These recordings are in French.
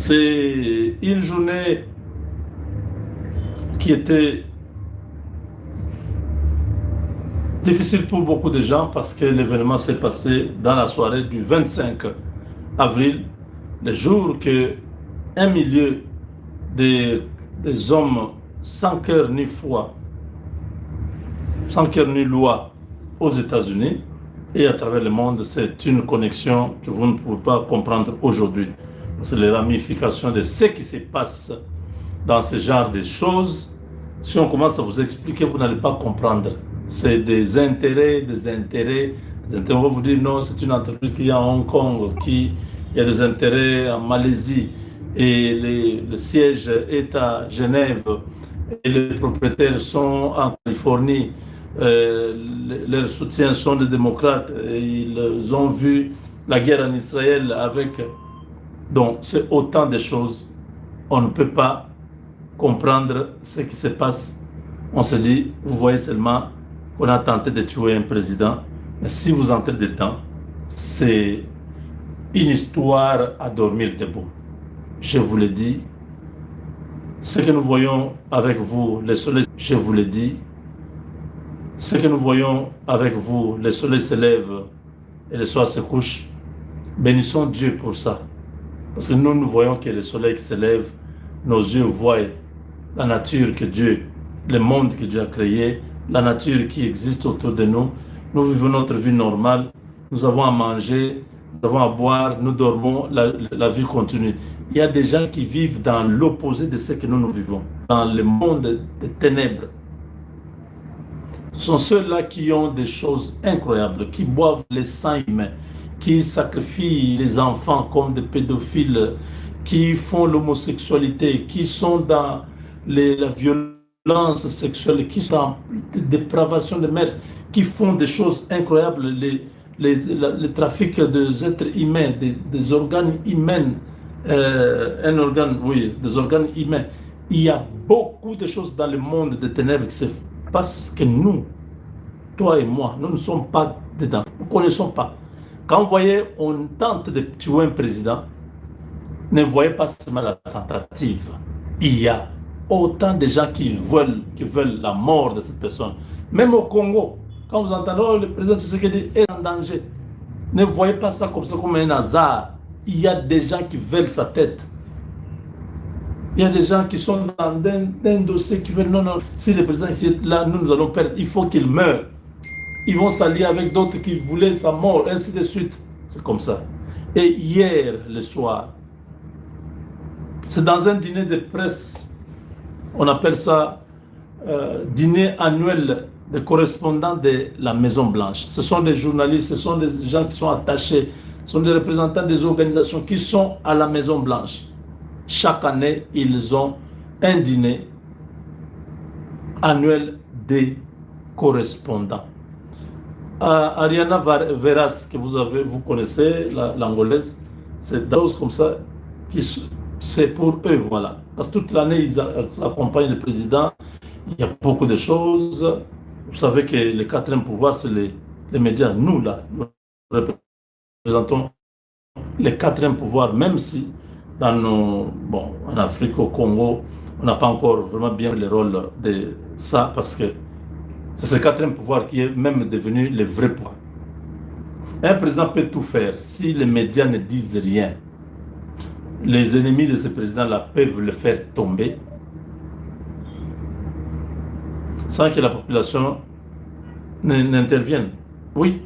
C'est une journée qui était difficile pour beaucoup de gens parce que l'événement s'est passé dans la soirée du 25 avril, le jour que un milieu des hommes sans cœur ni foi, sans cœur ni loi aux États-Unis et à travers le monde, c'est une connexion que vous ne pouvez pas comprendre aujourd'hui. C'est les ramifications de ce qui se passe dans ce genre de choses. Si on commence à vous expliquer, vous n'allez pas comprendre. C'est des intérêts. On va vous dire non, c'est une entreprise qui est à Hong Kong, il y a des intérêts en Malaisie et le siège est à Genève et les propriétaires sont en Californie. Leurs soutiens sont des démocrates. Ils ont vu la guerre en Israël avec... Donc, c'est autant de choses. On ne peut pas comprendre ce qui se passe. On se dit, vous voyez seulement qu'on a tenté de tuer un président. Mais si vous entrez dedans, c'est une histoire à dormir debout. Je vous le dis. Ce que nous voyons avec vous, le soleil, je vous le dis. Ce que nous voyons avec vous, le soleil se lève et le soir se couche. Bénissons Dieu pour ça. Parce que nous voyons que le soleil qui se lève, nos yeux voient la nature que Dieu, le monde que Dieu a créé, la nature qui existe autour de nous. Nous vivons notre vie normale, nous avons à manger, nous avons à boire, nous dormons, la vie continue. Il y a des gens qui vivent dans l'opposé de ce que nous vivons, dans le monde des ténèbres. Ce sont ceux-là qui ont des choses incroyables, qui boivent le sang humain, qui sacrifient les enfants comme des pédophiles, qui font l'homosexualité, qui sont dans la violence sexuelle, qui sont dans la dépravation de mœurs, qui font des choses incroyables, le trafic des êtres humains, des organes humains, des organes humains. Il y a beaucoup de choses dans le monde des ténèbres qui se passent que nous, toi et moi, nous ne sommes pas dedans, nous ne connaissons pas. Quand vous voyez, on tente de tuer un président, ne voyez pas seulement la tentative. Il y a autant de gens qui veulent la mort de cette personne. Même au Congo, quand vous entendez oh, le président Tshisekedi est en danger, ne voyez pas ça comme un hasard. Il y a des gens qui veulent sa tête. Il y a des gens qui sont dans un dossier qui veulent non, si le président est là, nous allons perdre, il faut qu'il meure. Ils vont s'allier avec d'autres qui voulaient sa mort, ainsi de suite. C'est comme ça. Et hier, le soir, c'est dans un dîner de presse, on appelle ça dîner annuel des correspondants de la Maison Blanche. Ce sont des journalistes, ce sont des gens qui sont attachés, ce sont des représentants des organisations qui sont à la Maison Blanche. Chaque année, ils ont un dîner annuel des correspondants. Ariana Veras, que vous connaissez, l'angolaise, c'est des choses comme ça, c'est pour eux, voilà. Parce que toute l'année, ils accompagnent le président. Il y a beaucoup de choses. Vous savez que le quatrième pouvoir, c'est les médias. Nous, là, nous représentons le quatrième pouvoir, même si en Afrique, au Congo, on n'a pas encore vraiment bien le rôle de ça, parce que c'est ce quatrième pouvoir qui est même devenu le vrai pouvoir. Un président peut tout faire. Si les médias ne disent rien, les ennemis de ce président-là peuvent le faire tomber sans que la population n'intervienne. Oui,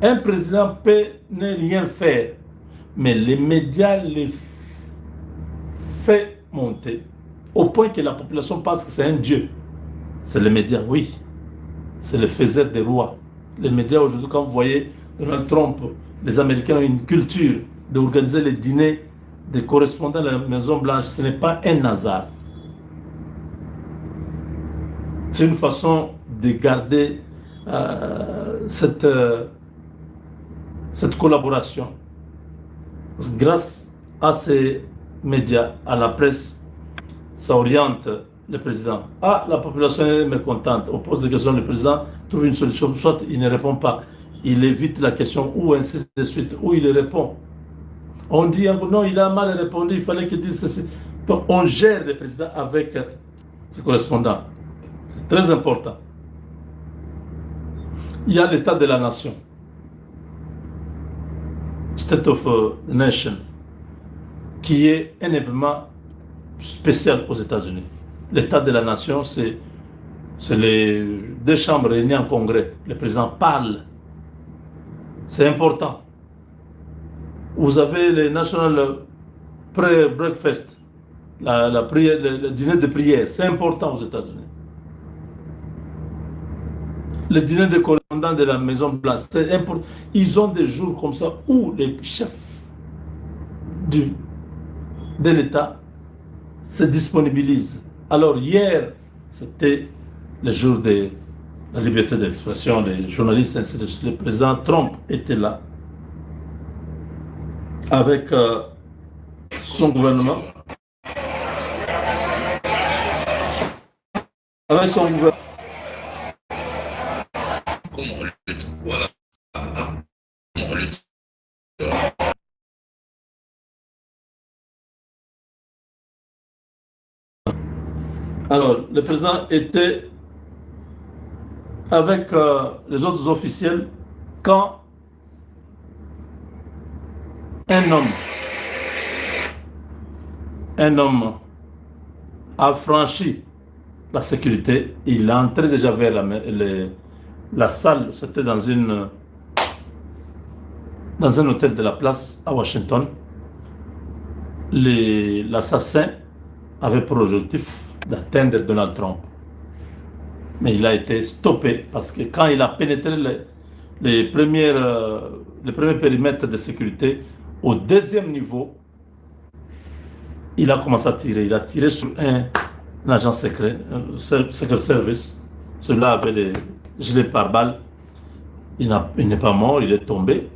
un président peut ne rien faire, mais les médias les font monter au point que la population pense que c'est un dieu. C'est les médias, oui. C'est le faiseur des rois. Les médias aujourd'hui, quand vous voyez Donald Trump, les Américains ont une culture d'organiser les dîners des correspondants de la Maison Blanche. Ce n'est pas un hasard. C'est une façon de garder cette collaboration. Grâce à ces médias, à la presse, ça oriente le président. Ah, la population est mécontente. On pose des questions, le président trouve une solution. Soit il ne répond pas, il évite la question, ou ainsi de suite, ou il répond. On dit non, il a mal répondu, il fallait qu'il dise ceci. Donc on gère le président avec ses correspondants. C'est très important. Il y a l'état de la nation, State of the Nation, qui est un événement spécial aux États-Unis. L'état de la nation, c'est les deux chambres réunies en congrès. Le président parle. C'est important. Vous avez le National Prayer Breakfast, la prière, le dîner de prière. C'est important aux États-Unis. Le dîner des correspondants de la Maison Blanche, c'est important. Ils ont des jours comme ça où les chefs de l'État se disponibilisent. Alors hier, c'était le jour de la liberté d'expression, les journalistes, ainsi de suite. Le président Trump était là avec son gouvernement. Avec son gouvernement. Comment on le dit, voilà. Comment on le dit. Alors, le président était avec les autres officiels quand un homme a franchi la sécurité. Il est entré déjà vers la salle. C'était dans un hôtel de la place à Washington. L'assassin avait pour objectif d'atteindre Donald Trump. Mais il a été stoppé parce que quand il a pénétré les premiers périmètres de sécurité, au deuxième niveau, il a commencé à tirer. Il a tiré sur un agent secret, Secret Service. Celui-là avait les gilets pare-balles. Il n'est pas mort, il est tombé. Il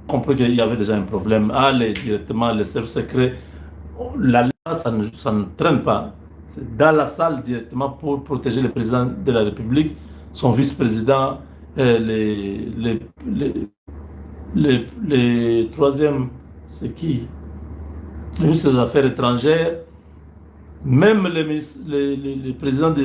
a compris qu'il y avait déjà un problème. Aller directement, les services secrets, ça ne traîne pas. C'est dans la salle directement pour protéger le président de la République, son vice-président, les troisièmes, c'est qui? Le ministre des Affaires étrangères, même les présidents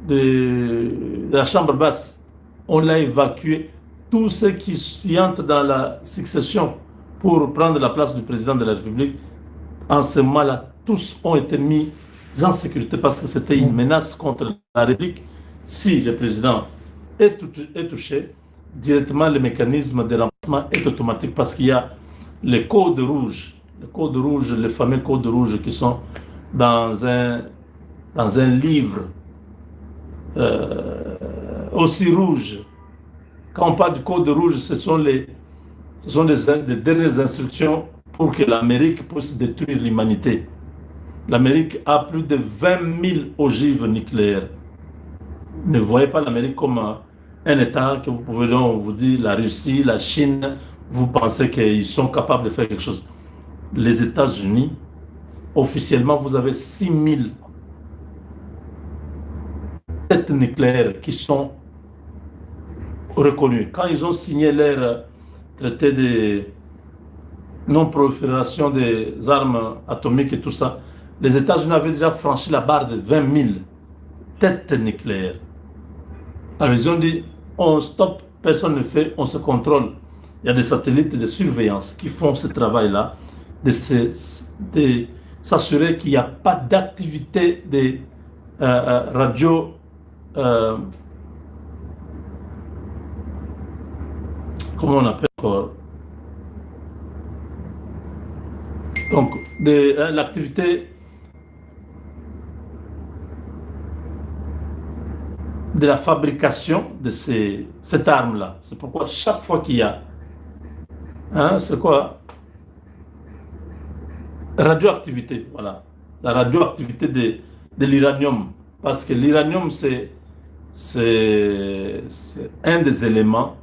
de la Chambre basse, on l'a évacué. Tous ceux qui entrent dans la succession pour prendre la place du président de la République, en ce moment-là, tous ont été mis en sécurité parce que c'était une menace contre la République. Si le président est touché, directement le mécanisme de remplacement est automatique parce qu'il y a les codes rouges, les fameux codes rouges qui sont dans un livre aussi rouge. Quand on parle du code rouge, ce sont les dernières instructions pour que l'Amérique puisse détruire l'humanité. L'Amérique a plus de 20 000 ogives nucléaires. Ne voyez pas l'Amérique comme un État que vous pouvez, on vous dit, la Russie, la Chine, vous pensez qu'ils sont capables de faire quelque chose. Les États-Unis, officiellement, vous avez 6 000 têtes nucléaires qui sont reconnues. Quand ils ont signé leur traité de non-prolifération des armes atomiques et tout ça, les États-Unis avaient déjà franchi la barre de 20 000 têtes nucléaires. Alors ils ont dit, on stoppe, personne ne fait, on se contrôle. Il y a des satellites de surveillance qui font ce travail-là, de s'assurer qu'il n'y a pas d'activité de radio, comment on appelle encore, donc l'activité de la fabrication de cette arme-là. C'est pourquoi chaque fois qu'il y a, c'est quoi? Radioactivité, voilà. La radioactivité de l'uranium. Parce que l'uranium, c'est un des éléments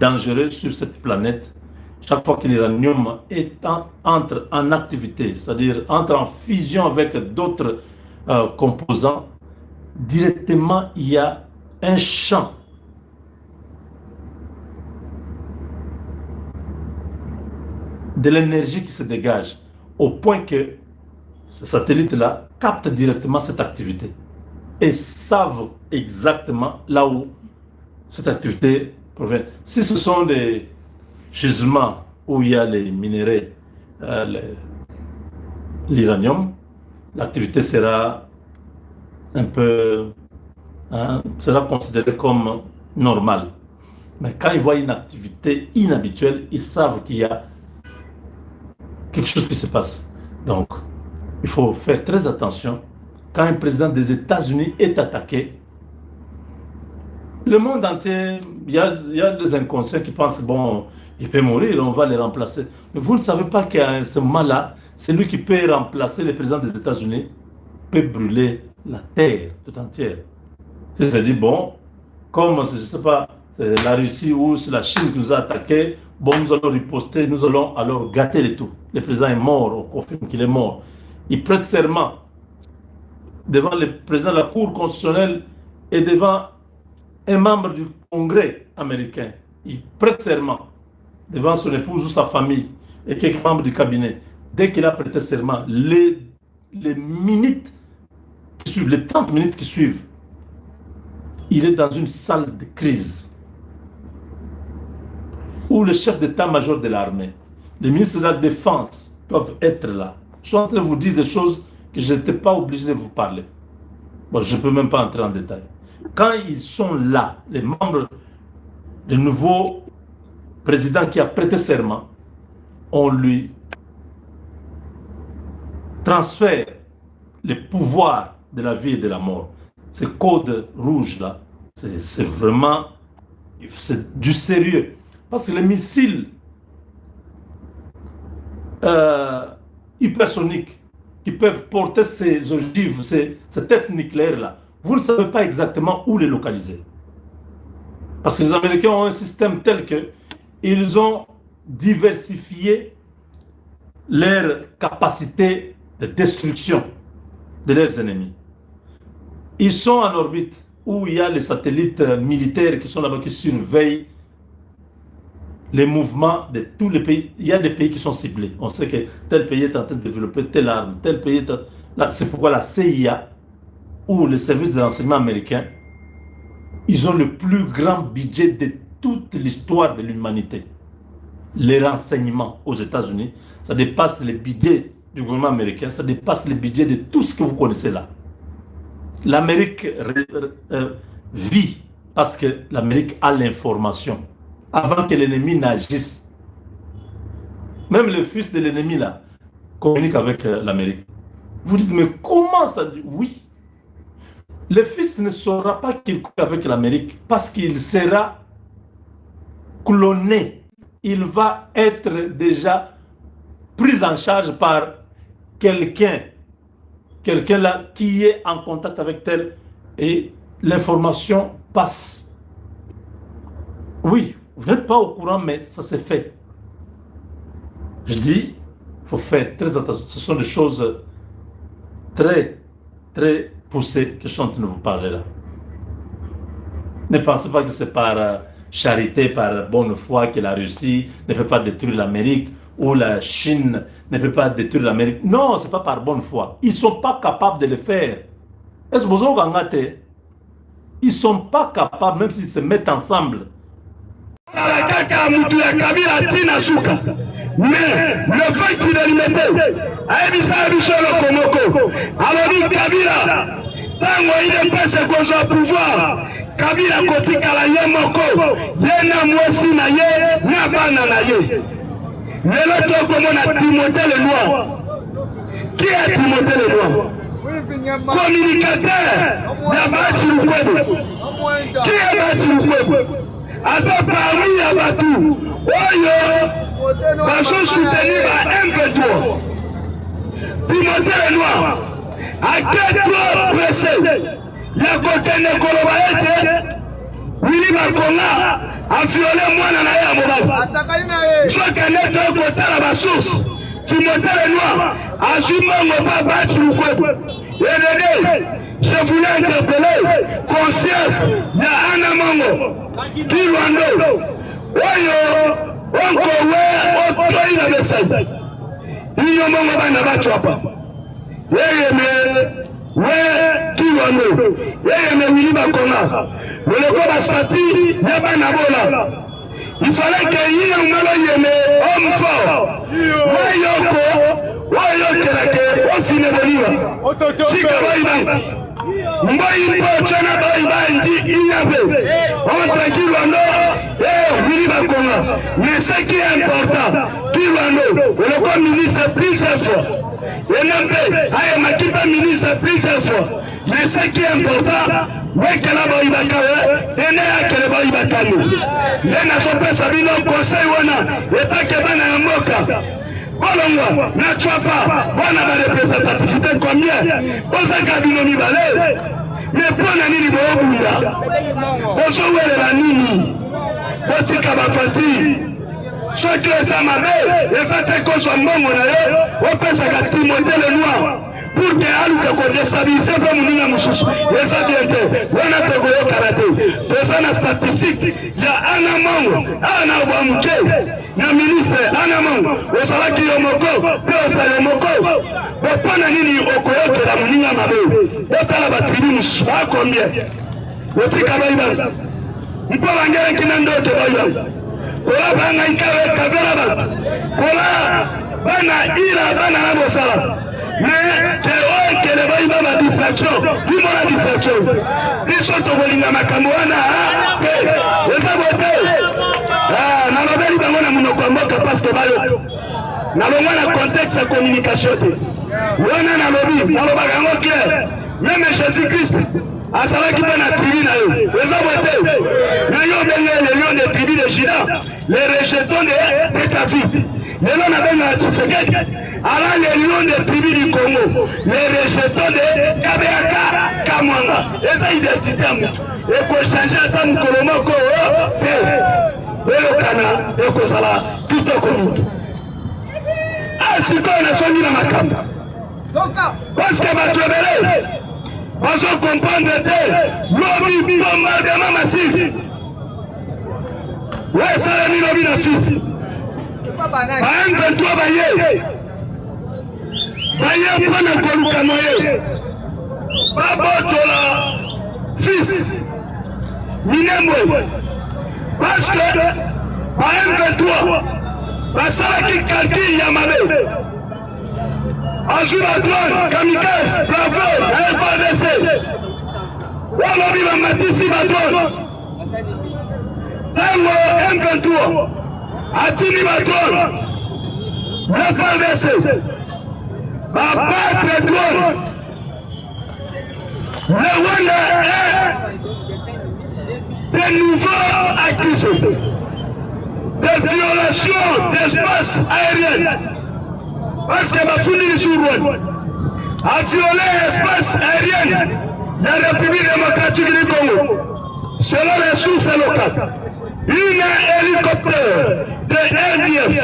dangereux sur cette planète. Chaque fois que l'uranium entre en activité, c'est-à-dire entre en fusion avec d'autres composants, directement, il y a un champ de l'énergie qui se dégage, au point que ce satellite-là capte directement cette activité et savent exactement là où cette activité provient. Si ce sont des gisements où il y a les minéraux, l'uranium, l'activité sera un peu, sera considérée comme normale. Mais quand ils voient une activité inhabituelle, ils savent qu'il y a quelque chose qui se passe. Donc, il faut faire très attention. Quand un président des États-Unis est attaqué, le monde entier, il y a des inconscients qui pensent, bon, il peut mourir, on va les remplacer. Mais vous ne savez pas qu'à ce moment-là, celui qui peut remplacer le président des États-Unis peut brûler la terre tout entière. Si se dit, bon, comme, je ne sais pas, c'est la Russie ou c'est la Chine qui nous a attaqués, bon, nous allons riposter, nous allons alors gâter le tout. Le président est mort, on confirme qu'il est mort. Il prête serment devant le président de la Cour constitutionnelle et devant un membre du Congrès américain. Il prête serment devant son épouse ou sa famille et quelques membres du cabinet. Dès qu'il a prêté serment, les minutes qui suivent, les 30 minutes qui suivent, il est dans une salle de crise où le chef d'état-major de l'armée, les ministres de la Défense doivent être là. Je suis en train de vous dire des choses que je n'étais pas obligé de vous parler. Bon, je ne peux même pas entrer en détail. Quand ils sont là, les membres du nouveau président qui a prêté serment, on lui transfère les pouvoirs de la vie et de la mort. Ces codes rouges-là, c'est vraiment du sérieux. Parce que les missiles hypersoniques qui peuvent porter ces ogives, ces têtes nucléaires-là, vous ne savez pas exactement où les localiser. Parce que les Américains ont un système tel qu'ils ont diversifié leur capacité de destruction de leurs ennemis. Ils sont en orbite où il y a les satellites militaires qui sont là-bas, qui surveillent les mouvements de tous les pays. Il y a des pays qui sont ciblés. On sait que tel pays est en train de développer telle arme, tel pays est là. C'est pourquoi la CIA ou les services de renseignement américains, ils ont le plus grand budget de toute l'histoire de l'humanité. Les renseignements aux États-Unis, ça dépasse le budget du gouvernement américain, ça dépasse le budget de tout ce que vous connaissez là. L'Amérique vit parce que l'Amérique a l'information avant que l'ennemi n'agisse. Même le fils de l'ennemi là communique avec l'Amérique. Vous dites, mais comment ça dit? Oui. Le fils ne saura pas qu'il communique avec l'Amérique parce qu'il sera cloné. Il va être déjà pris en charge par quelqu'un là qui est en contact avec tel, et l'information passe. Oui, vous n'êtes pas au courant, mais ça s'est fait. Je dis, il faut faire très attention. Ce sont des choses très, très poussées que je suis en train de vous parler là. Ne pensez pas que c'est par charité, par bonne foi que la Russie ne peut pas détruire l'Amérique ou la Chine ne peut pas détruire l'Amérique. Non, ce n'est pas par bonne foi. Ils ne sont pas capables de le faire. Est-ce que vous avez ils ne sont pas capables, même s'ils se mettent ensemble. Mais le fait qu'il est limité, alors dit Kabila, tant il est passé qu'on pouvoir, Kabila kotika la yemoko, yena mwesi na ye, na bana na ye. Mais l'autre comment a Timothée le Noir. Qui est Timothée le Noir? Communicateur, Yabati Lukwebo. Qui est Yabati Lukwebo? Asa parmi Yabatu, Oyo, Bacho soutenu par M23. Timothée le Noir, à quel toi pressé? Yakote Nekolobaete, Willy Bakonga, a violé moi dans la Yamobati. Je connais ton côté à la source. Timothée le Noir, a jumé pas battu Lukwebo. Je voulais interpeller conscience, il y a un amango, Kilwando, Oyo, onko we otoi na besai inyo mongo bana bachapa yeye me we kiwano yeye me wili bakona leko ba stati ya bana bola il fallait que yeye ngalo yeme homme fort wayoko kelake ofine boliwa chika baiba mboyi pochana baiba nji inyabe entre kiwano wili bakona mais ce qui est important kiwano leko ministre plusieurs fois Yenambe, aye makipa ministre plusieurs fois. Mais ce qui est important, c'est que la boîte va caler, et n'est que la boîte va caler. Les nations peuvent s'habiller au conseil ou non, et tant que bana moka. Bolonga, na chapa, bana ba représentativité combien? Osa kabino mi balé. Mais pour la nini bo bunda. Oso wele la nini. Botika ba fati. Ceux qui les amaient, les attaquants sont bons, on peut se Timothée le noir. Pour que Alu te déstabilise un peu mon Moussous. Les abientés, on a te goyo karaté. Dans la statistique, il y a un amant, un abamouké, un ministre, un amant, au salaki yomoko, au salomoko. Au pananini, au koyo que la mounina mabé. Au talaba tribu, à combien? Au tikabaïba. Il peut l'engager qui n'a d'autre baïba. Kola bana ikawe kavera ba kola bana ira bana na bosala mais que o que le vai ba distraction du mona distraction biso to bolinga makambo wana eza bote na lobeli bango na munoko mboka parce que bayo na longa na contexte de communication te wana na lobi na lobaka ngo clair même Jésus Christ asalaki bana tribu na yo eza bote na yo benga les lions de tribu de Juda les rejetons de David les lions na benga Tshisekedi ala les lions de tribu du Congo les rejetons de Kabeaka Kamwanga eza identité amu eko changer ata mukolo moko te elokana ekozala kitoko mingi asikoyo nasongi na makambo parce que bato ebele bazo comprendre te lobi bombardement massif ouais salami lobi na fils baentre toi baye mpona koluka moye babotola fils minembwe parce que baentre toi basalaki calcul ya mabe azwi badrone kamikaze bravo na FARDC walobi bamatisi badrone ntango M23 atindi badrone na FARDC babatre drone le Rwanda est de nouveaux accusés de violation d'espace aérien parce que bafundi sur Rwanda a violé l'espace aérien de la République démocratique du Congo selon les sources locales. Un hélicoptère de RDF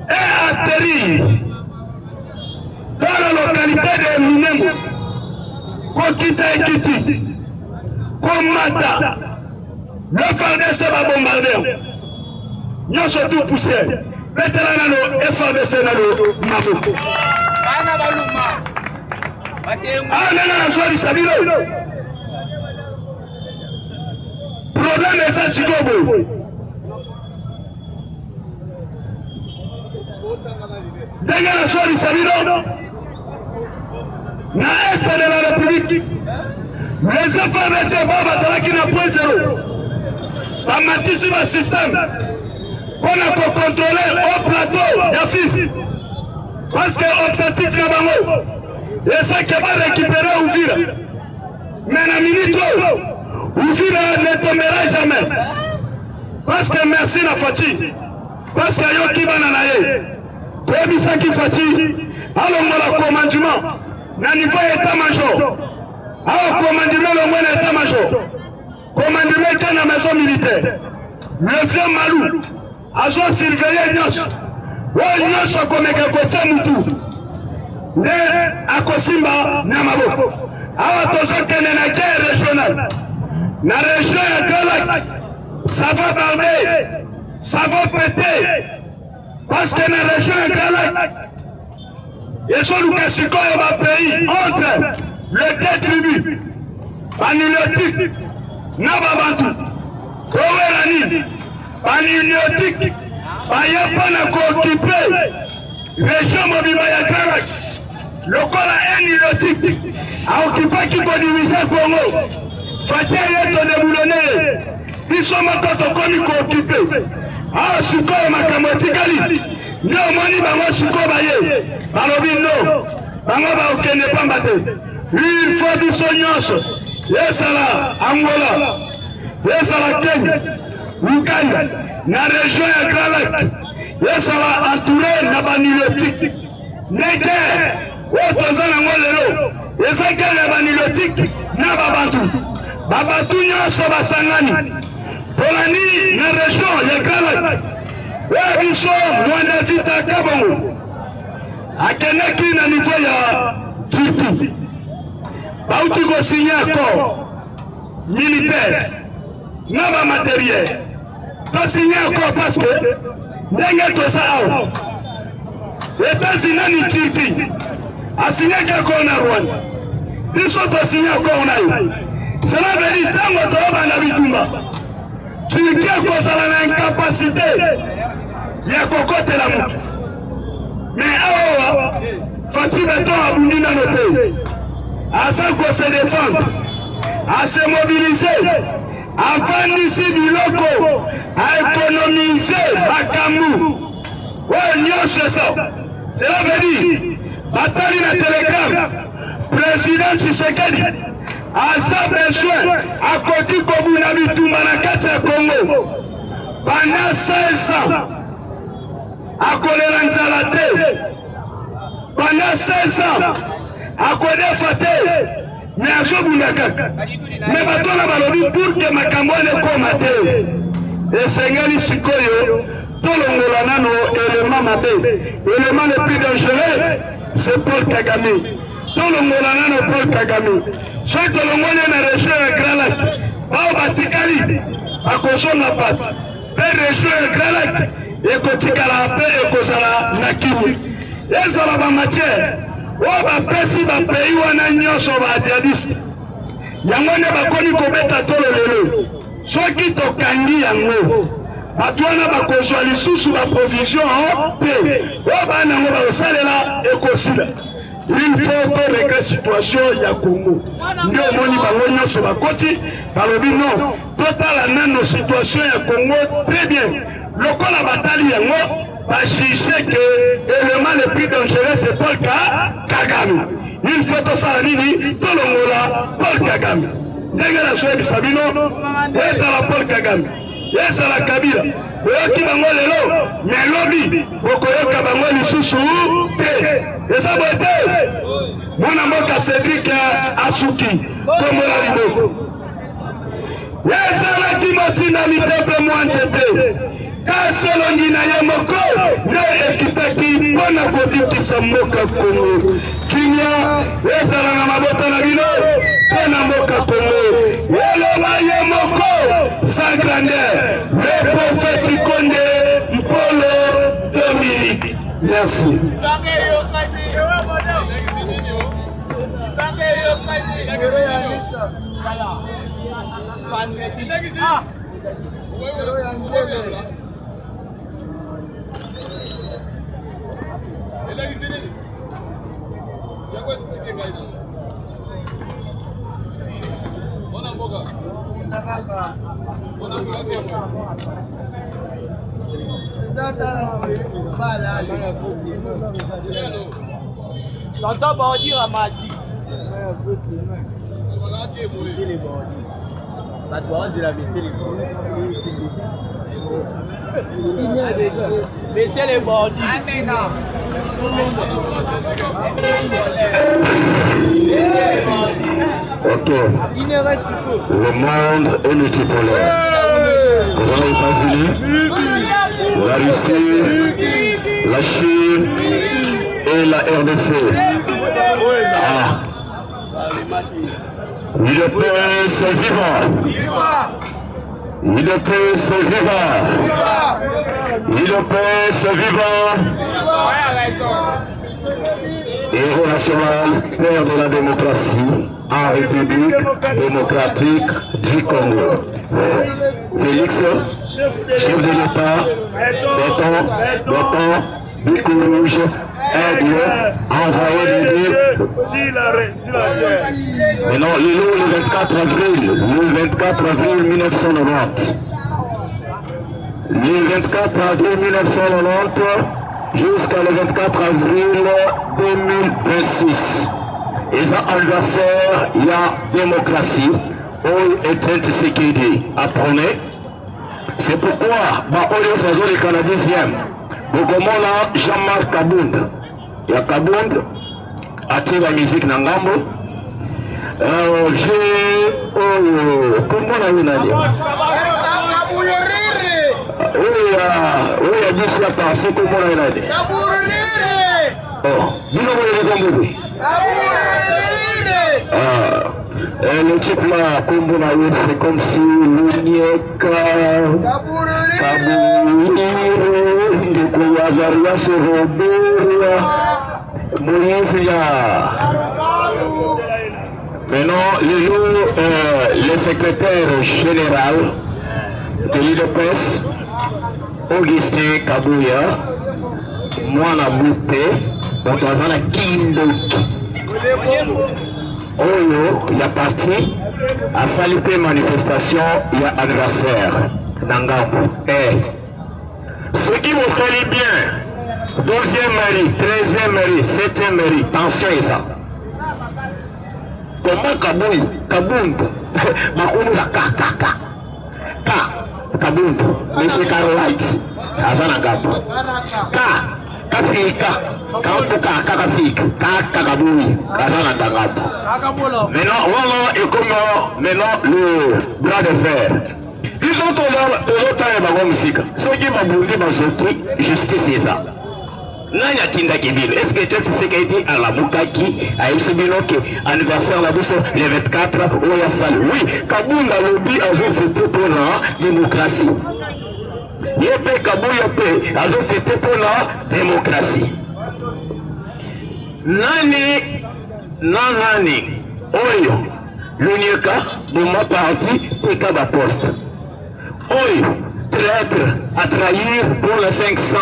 est atterri dans la localité de Minembwe, Kokita Ekiti, Komata. Le FARDC va bombarder. Nous sommes tous poussés. Mettez-la dans le FARDC dans le Maboko. Ah, non, soit du Sabilo. Problème est ça, Chigobo. D'ailleurs, soit du Sabilo. Na Est de la République. Les FARDC vont qui n'a point zéro. Pas matissime un système. On a contrôler au plateau de fils. Parce que l'objectif de Bango, et ça qui va récupérer Ouvira. Mais la minute, Ouvira ne tombera jamais. Parce que merci la fatigue. Parce que Yoki Bananaye, comme ça qui fatigue, allons le commandement, na niveau état-major. Alors, commandement, le moins état-major. Commandement est dans la maison militaire. Le vieux Malou. Azo surveiller nyos o nyos komeka kocha mutu ne akosimba na maboko awa tozo kene na guerre régionale na région ya Galak ça va barber ça va péter. Parce que dans la région de Grand-Lac, ils sont le pays entre les deux tribus, Baniliotique, Nababantu, Kowelani, Baniliotique, Bayapana occupé région Mobimaya Grand-Lac, le Kola Niliotique a occupé qui peut diviser Congo. Fatia yeto de boulonné, ils sont encore commis occupé. Ah, Suko Makamotikali, Nyo Moni Bango Suko Baye, Balobino, Bango Ba Okene Pambate, il faut du soignos, Yesala, Angola, Yesala Kenya, Uganda, na région ya Grand-Lac, Yesala entouré na Baniliotique, Neke, Otozana Ngolero, Yesaka na Baniliotique, na Babantu, Babantu Nyonso Basangani. Polani na région ya Grand-Lac, Biso Mwanda Vita Kabongo, Akeneki na niveau ya Turquie, Bauti ko signé accord militaire, na matériel, to signé accord parce que ndenge to sa awa, États-Unis ni Turquie, a signé accord na Rwanda, biso to signé accord na yo. Cela veut dire tango to bana bitumba. Turquie a causé l'incapacité de cocoter la mouche. Mais awa, Fatih Beton a voulu dans nos pays. À ça qu'on se défendre, à se mobiliser, à vendre ici du loco, à économiser Bakamou. Ouais, nous c'est ça. Cela veut dire, bataille na télégramme, président Tshisekedi. Asa besoin à côté comme na bitumba na kati ya Congo pendant 16 ans akolela nzala te pendant 16 ans akodefa te mais azobunda kaka mais bato na balobi pour que makambo ekoma te esengeli sikoyo tolongola nano élément mabe élément le plus dangereux c'est Paul Kagame tolongola nano Paul Kagame soki tolongoli na région ya Grand-Lac bao batikali akosonga bato mpe région ya Grand-Lac ekotikala mpe ekozala na kivu ezala bamatiere oyo bapesi bapeyi wana nyonso baadialiste yango nde bakomi kobeta tolo lelo soki tokangi yango bato wana bakozwa lisusu baprovision te oyo bana yango bakosalela ekosila. Il faut que régler situation ya Congo. Ndio moni bango nyonso bakoti balobi non total nano situation ya Congo très bien. Lokola batali yango bachiche que élément le plus dangereux c'est Paul Kagame. Il faut to sala nini tolongola Paul Kagame. Ndenge na soyebi sabino ezala Paul Kagame. Ezala Kabila. Oyoki bango lelo mais lobi okoyoka bango lisusu te. Eza bote mwana mboka Cédric Asuki komola liboko ezalaki motinda mitemple mwanzete kasolongi na ye moko nde ekitaki mpona kobikisa mboka Kongo kimia ezala na mabota na bino mpona mboka Kongo eloba ye moko sa grandeur le prophète Konde Mpolo Dominique. Merci. Tonton Bordi Ramadi. La douane de la baisser les bords. Baisser les bords. Ok. Le monde est multipolaire. Vous avez les États-Unis, la Russie, la Chine et la RDC. Ah. Le peuple c'est vivant. UDPS vivant. UDPS vivant. Héros national, père de la démocratie en République démocratique du Congo. Félix, chef de l'État, béton, Bico Rouge, aide, envoyé les deux. Maintenant, le 24 avril 1990. Le 24 avril 1990 jusqu'à le 24 avril 2026. Et ça, anniversaire, il y a démocratie. Oyo Etienne Tshisekedi apprenez. C'est pourquoi, Oyo Sozo le Canadien, Bokomona Jean-Marc Kabound. Il y a Kabound, attire la musique Nangambo. Comment on a dit? Oui, il y a 10 fois c'est comment on a dit? Oh, le type là, c'est comme si l'Unieka, maintenant, le secrétaire général de l'UDPS, Augustin Kabouya, Mwana Bouté, Montazana Kindoki. Oyo, il y a parti à saluer manifestation, il y a anniversaire. Nangambo. Ce qui vous fait bien, 12e mairie, 13e mairie, 7e mairie, tension et ça. Comment Kabound, Makoumou la Kabound, Monsieur Carolite, Azanangambo. Kafika, Kafika, Kakaboui, Azanangambo. Maintenant, voilà, et comme maintenant le bras de fer. Ils ont tombé musique. Ceux qui m'ont boudé dans ce truc, justice c'est ça. Nanya Tinda Kibil, est-ce que tu sais qu'il dit à la Moukaki, à Ibsibinoke, anniversaire la boussole, le 24, au Yassal. Oui, Kabound a lobby à fait pour la démocratie. Yépe Kabou Yépe, a fait pour la démocratie. Nani, Oyo, l'Unieka, de ma partie, et Kaba Poste. Oyo, traître à trahir pour les 500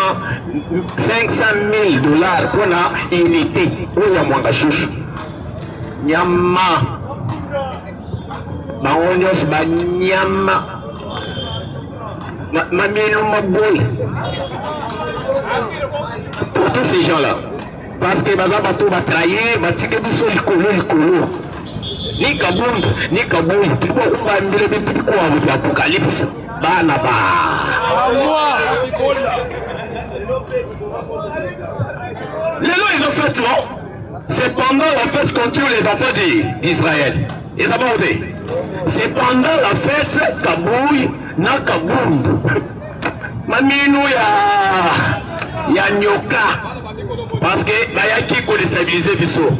000 $ pour la unité. Oyo Mwangachouch. Nyama. Baonyos Banyama. Mamilou Maboui. Pour tous ces gens-là. Parce que Baza Bato va trahir, va tirer du sol, l'icolo. Ni Kabound, tu peux pas me dire que tu peux avoir l'apocalypse. Banaba. Les lois, ils ont fait ça. C'est pendant la fête qu'on tue les enfants d'Israël. Ils ont abordé. C'est pendant la fête Kabouy, na Kabound. Maminou ya Nyoka. Parce que il y a qui peut déstabiliser Bissot.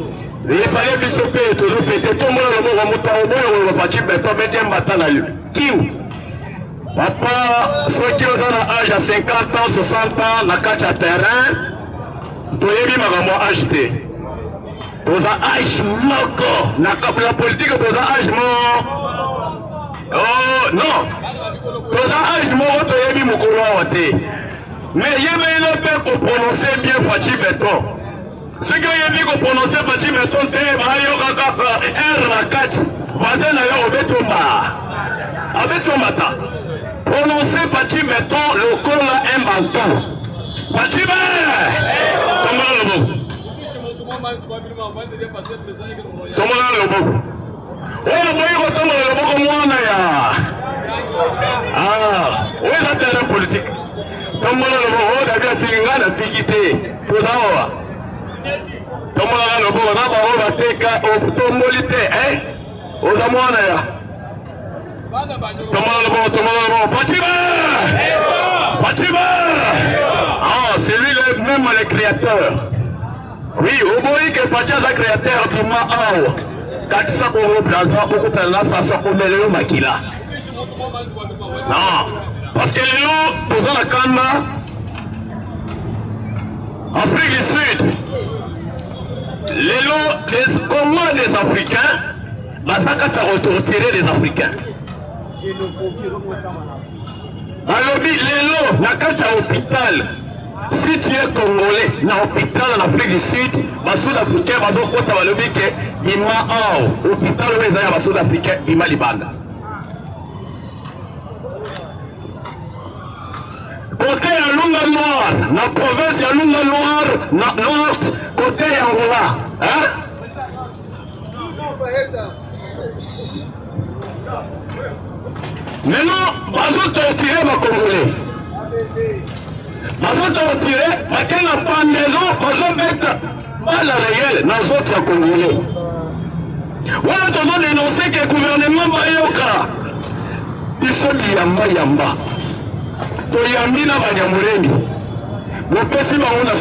Il fallait Bissot payer toujours fêter. Tout le monde va monter au bout, on va faire un peu de matin à lui. Qui? Papa, ceux qui ont un âge à 50 ans, 60 ans, na catch à terrain, tu es bien acheté. Tu as âge moko. La politique, tu as âge moko. Oh non. Tu as âge moko, tu es bien moko. Mais il y a un peu pour prononcer bien Fachi Beton. Ce qui est bien pour prononcer Fachi Beton, c'est R4. Voisin d'ailleurs au Betomba. Avec son matin. Prononcer Fachi Beton, le corps là un banton. Fachi Beton. Comment le mot? Comment le mot? Oh, oui, comment le mot comme moi, ah, oui, c'est un terrain politique. Comment le mot? Oh, d'accord, c'est une figité. Tout ça, comment le mot? On a pas de tombolité, hein? Aux amours, comment le mot? Fatima! Fatima! Ah, c'est lui même le créateur. Oui, au moins que Fatima est le créateur du Mao. Quand ça pour le plaza, beaucoup de là, ça sort comme le maquila. Non, parce que les lots, posant la canne, Afrique du Sud, les lots, comment des Africains, ça a retiré les Africains. Alors, les lots, la carte à l'hôpital, si tu es Congolais, dans l'hôpital en Afrique du Sud, les Sud-Africains, ils ont compté à l'hôpital, ils m'ont l'hôpital où ils ont les Sud-Africains, ils m'ont libanda. Côté à Lunga Noir, dans la province de Lunga Noir, nord, côté Angola. Hein? Maintenant, ils ont torturé les Congolais. Ils ont torturé, mais quand on pas de maison, ils ont mis mal réel dans les autres Congolais. Voilà, ils ont dénoncé que le gouvernement Mayoka, ils sont yamba. Toyambi na Banyamulenge. Mopesi bango na